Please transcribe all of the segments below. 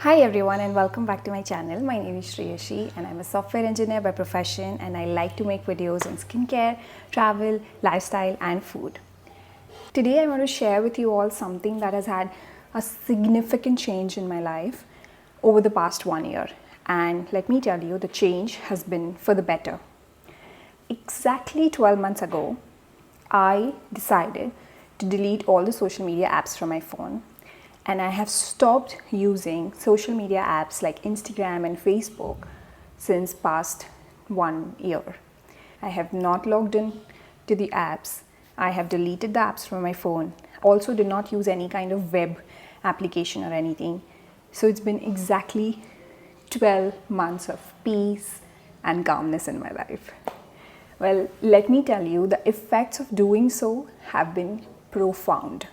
Hi everyone and welcome back to my channel. My name is Shreyashi and I'm a software engineer by profession and I like to make videos on skincare, travel, lifestyle and food. Today I want to share with you all something that has had a significant change in my life over the past 1 year. And let me tell you, the change has been for the better. Exactly 12 months ago, I decided to delete all the social media apps from my phone. And I have stopped using social media apps like Instagram and Facebook since past 1 year. I have not logged in to the apps. I have deleted the apps from my phone. Also did not use any kind of web application or anything. So it's been exactly 12 months of peace and calmness in my life. Well, let me tell you, the effects of doing so have been profound.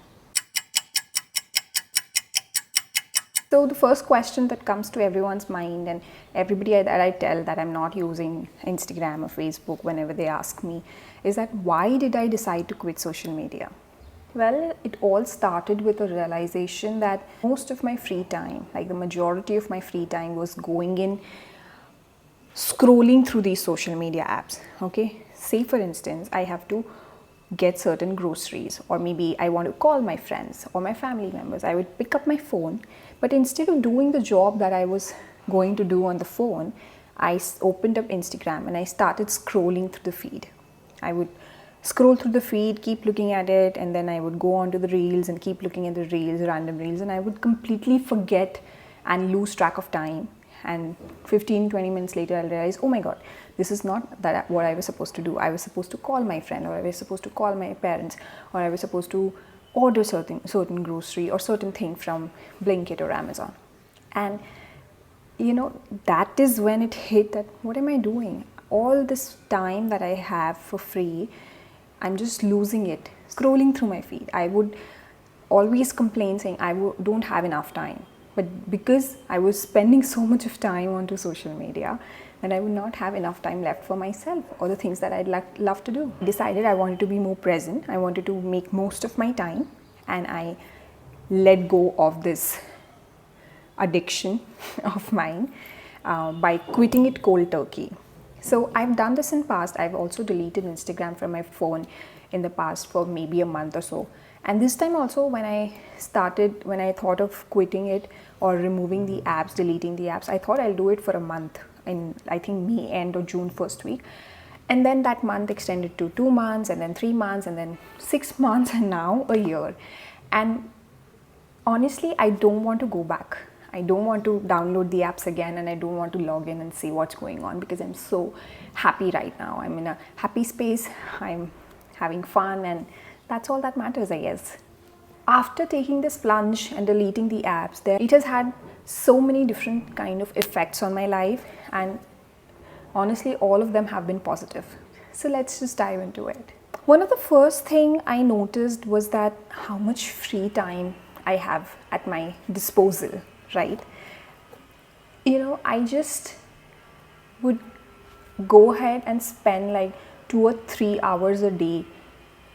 So the first question that comes to everyone's mind, and everybody that I tell that I'm not using Instagram or Facebook whenever they ask me, is that why did I decide to quit social media? Well, it all started with a realization that most of my free time, like the majority of my free time, was going in scrolling through these social media apps. Okay, say for instance, I have to get certain groceries, or maybe I want to call my friends or my family members. I would pick up my phone, but instead of doing the job that I was going to do on the phone, I opened up Instagram and I started scrolling through the feed. I would scroll through the feed, keep looking at it, and then I would go on to the reels and keep looking at the reels, random reels, and I would completely forget and lose track of time. And 15-20 minutes later, I'll realize, oh my god, this is not what I was supposed to do. I was supposed to call my friend, or I was supposed to call my parents, or I was supposed to order certain grocery or certain thing from Blinkit or Amazon. And that is when it hit that, what am I doing? All this time that I have for free, I'm just losing it scrolling through my feed. I would always complain saying I don't have enough time. But because I was spending so much of time onto social media, then I would not have enough time left for myself or the things that I'd love to do. I decided I wanted to be more present. I wanted to make most of my time, and I let go of this addiction of mine by quitting it cold turkey. So I've done this in past. I've also deleted Instagram from my phone in the past for maybe a month or so. And this time also, when I thought of quitting it or removing the apps, deleting the apps, I thought I'll do it for a month in, I think, May end or June first week. And then that month extended to 2 months, and then 3 months, and then 6 months, and now a year. And honestly, I don't want to go back. I don't want to download the apps again, and I don't want to log in and see what's going on, because I'm so happy right now. I'm in a happy space. I'm having fun, and that's all that matters, I guess. After taking this plunge and deleting the apps, it has had so many different kind of effects on my life, and honestly, all of them have been positive. So let's just dive into it. One of the first thing I noticed was that how much free time I have at my disposal, right? I just would go ahead and spend like 2 or 3 hours a day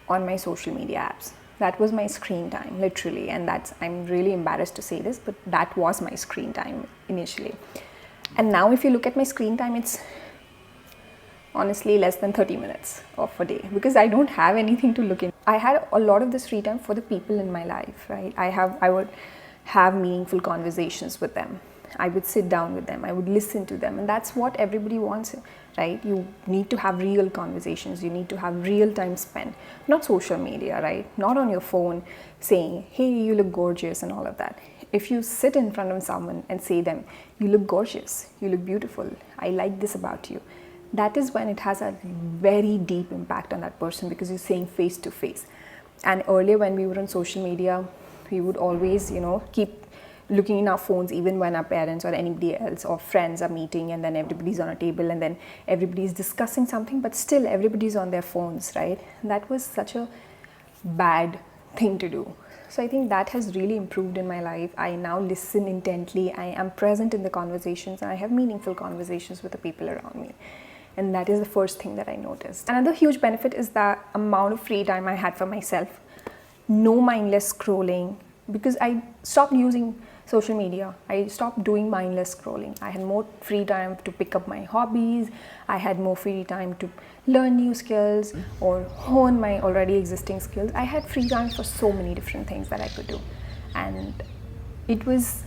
on my social media apps. That was my screen time, literally, and I'm really embarrassed to say this, but that was my screen time initially. And now if you look at my screen time, it's honestly less than 30 minutes of a day, because I don't have anything to look in. I had a lot of this free time for the people in my life, right? I would have meaningful conversations with them. I would sit down with them. I would listen to them. And that's what everybody wants, right? You need to have real conversations. You need to have real time spent, not social media, right? Not on your phone saying, hey, you look gorgeous and all of that. If you sit in front of someone and say them, you look gorgeous, you look beautiful, I like this about you, that is when it has a very deep impact on that person, because you're saying face to face. And earlier when we were on social media, we would always, keep looking in our phones even when our parents or anybody else or friends are meeting, and then everybody's on a table and then everybody's discussing something, but still everybody's on their phones, right? That was such a bad thing to do. So I think that has really improved in my life. I now listen intently. I am present in the conversations, and I have meaningful conversations with the people around me. And that is the first thing that I noticed. Another huge benefit is the amount of free time I had for myself. No mindless scrolling, because I stopped using social media. I stopped doing mindless scrolling. I had more free time to pick up my hobbies. I had more free time to learn new skills or hone my already existing skills. I had free time for so many different things that I could do. And it was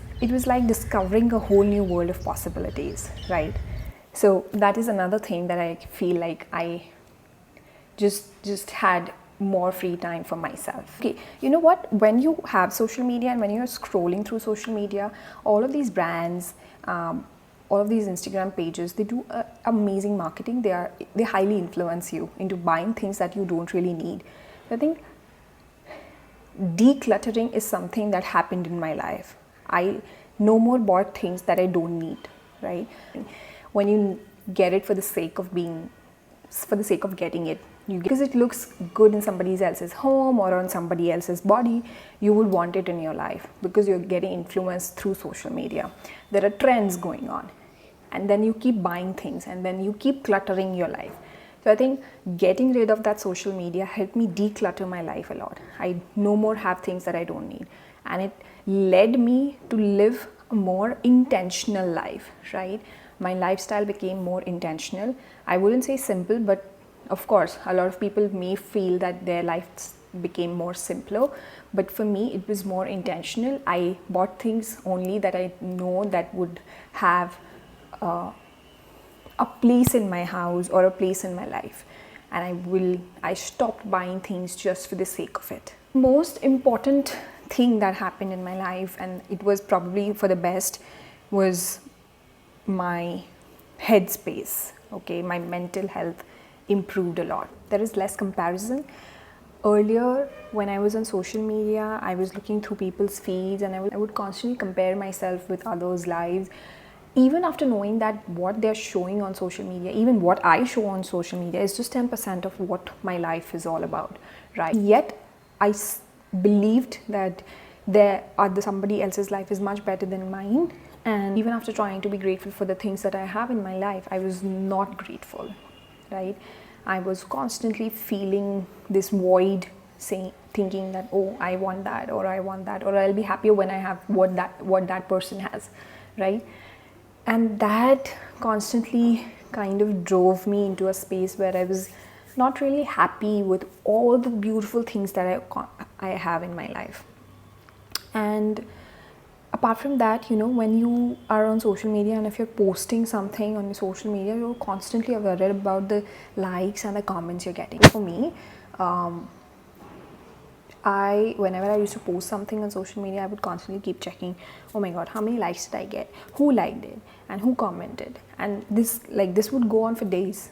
like discovering a whole new world of possibilities, right? So that is another thing that I feel like I just had more free time for myself. Okay, you know what, when you have social media and when you're scrolling through social media, all of these brands, all of these Instagram pages, they do amazing marketing. They highly influence you into buying things that you don't really need. I think decluttering is something that happened in my life. I no more bought things that I don't need, right? When you get it for the sake of getting it, because it looks good in somebody else's home or on somebody else's body, you would want it in your life because you're getting influenced through social media. There are trends going on, and then you keep buying things, and then you keep cluttering your life. So I think getting rid of that social media helped me declutter my life a lot. I no more have things that I don't need, and it led me to live a more intentional life, right? My lifestyle became more intentional. I wouldn't say simple, but of course, a lot of people may feel that their lives became more simpler, but for me, it was more intentional. I bought things only that I know that would have a place in my house or a place in my life, and I stopped buying things just for the sake of it. Most important thing that happened in my life, and it was probably for the best, was my headspace. Okay, my mental health improved a lot. There is less comparison. Earlier, when I was on social media, I was looking through people's feeds, and I would constantly compare myself with others' lives. Even after knowing that what they're showing on social media, even what I show on social media, is just 10% of what my life is all about, right? Yet, believed that somebody else's life is much better than mine. And even after trying to be grateful for the things that I have in my life, I was not grateful, right? I was constantly feeling this void, thinking that, oh, I want that, or I want that, or I'll be happier when I have what that person has, right? And that constantly kind of drove me into a space where I was not really happy with all the beautiful things that I have in my life. And apart from that, when you are on social media and if you're posting something on your social media, you're constantly aware about the likes and the comments you're getting. For me, whenever I used to post something on social media, I would constantly keep checking, oh my god, how many likes did I get, who liked it, and who commented. And this would go on for days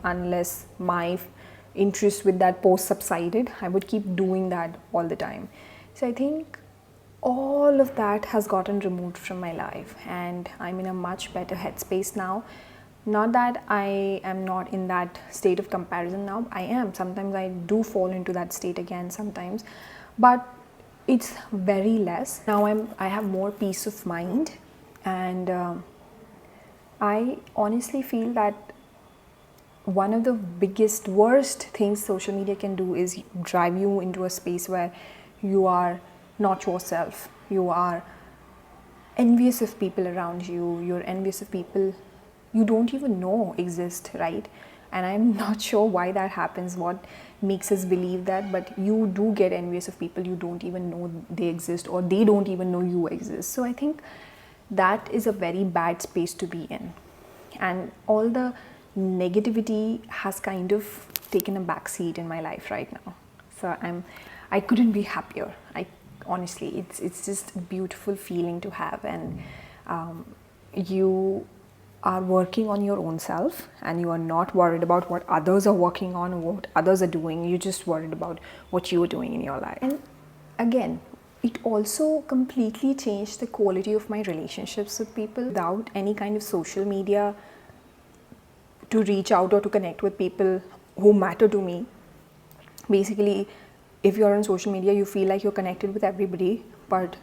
unless my interest with that post subsided. I would keep doing that all the time. So I think all of that has gotten removed from my life, and I'm in a much better headspace now. Not that I am not in that state of comparison now. I am. Sometimes I do fall into that state again sometimes, but it's very less. Now I have more peace of mind, and I honestly feel that one of the biggest, worst things social media can do is drive you into a space where you are not yourself. You are envious of people around you. You're envious of people you don't even know exist, right? And I'm not sure why that happens, what makes us believe that, but you do get envious of people you don't even know they exist, or they don't even know you exist. So I think that is a very bad space to be in. And all the negativity has kind of taken a back seat in my life right now. So I couldn't be happier. Honestly, it's just a beautiful feeling to have, and you are working on your own self, and you are not worried about what others are working on or what others are doing. You're just worried about what you are doing in your life. And again, it also completely changed the quality of my relationships with people. Without any kind of social media to reach out or to connect with people who matter to me, basically, if you're on social media, you feel like you're connected with everybody, but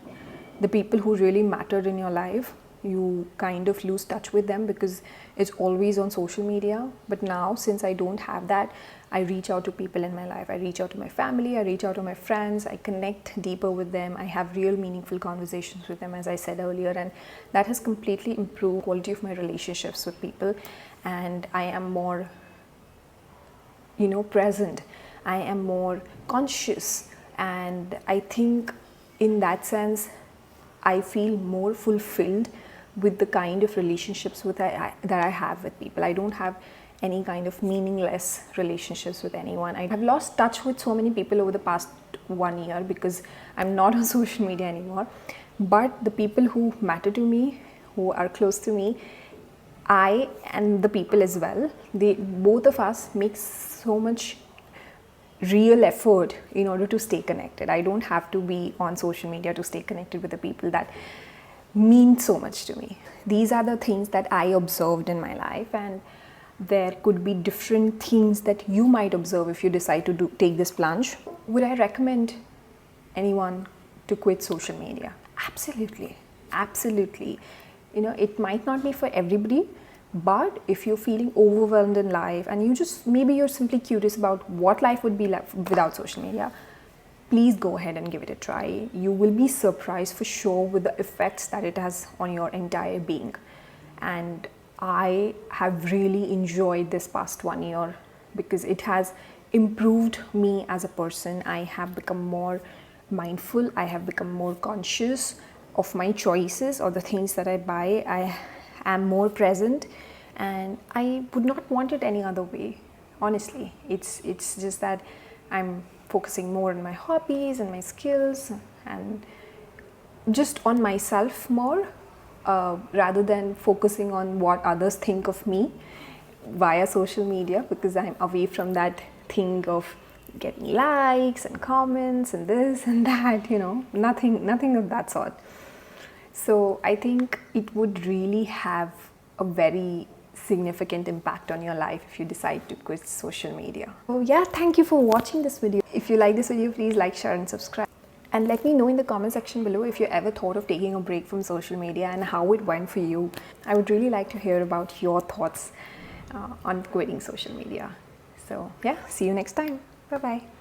the people who really mattered in your life, you kind of lose touch with them because it's always on social media. But now, since I don't have that, I reach out to people in my life. I reach out to my family, I reach out to my friends, I connect deeper with them, I have real meaningful conversations with them, as I said earlier, and that has completely improved the quality of my relationships with people. And I am more, present. I am more conscious, and I think in that sense I feel more fulfilled with the kind of relationships that I have with people. I don't have any kind of meaningless relationships with anyone. I have lost touch with so many people over the past 1 year because I'm not on social media anymore. But the people who matter to me, who are close to me, I and the people as well, both of us make so much real effort in order to stay connected. I don't have to be on social media to stay connected with the people that mean so much to me. These are the things that I observed in my life, and there could be different things that you might observe if you decide to take this plunge. Would I recommend anyone to quit social media? Absolutely, absolutely. It might not be for everybody, but if you're feeling overwhelmed in life and maybe you're simply curious about what life would be like without social media, please go ahead and give it a try. You will be surprised for sure with the effects that it has on your entire being. And I have really enjoyed this past 1 year because it has improved me as a person. I have become more mindful. I have become more conscious of my choices or the things that I buy. I am more present, and I would not want it any other way. Honestly, it's just that I'm focusing more on my hobbies and my skills and just on myself more, rather than focusing on what others think of me via social media, because I'm away from that thing of getting likes and comments and this and that, nothing of that sort. So I think it would really have a very significant impact on your life if you decide to quit social media. So yeah, thank you for watching this video. If you like this video, please like, share and subscribe. And let me know in the comment section below if you ever thought of taking a break from social media and how it went for you. I would really like to hear about your thoughts on quitting social media. So yeah, see you next time. Bye bye.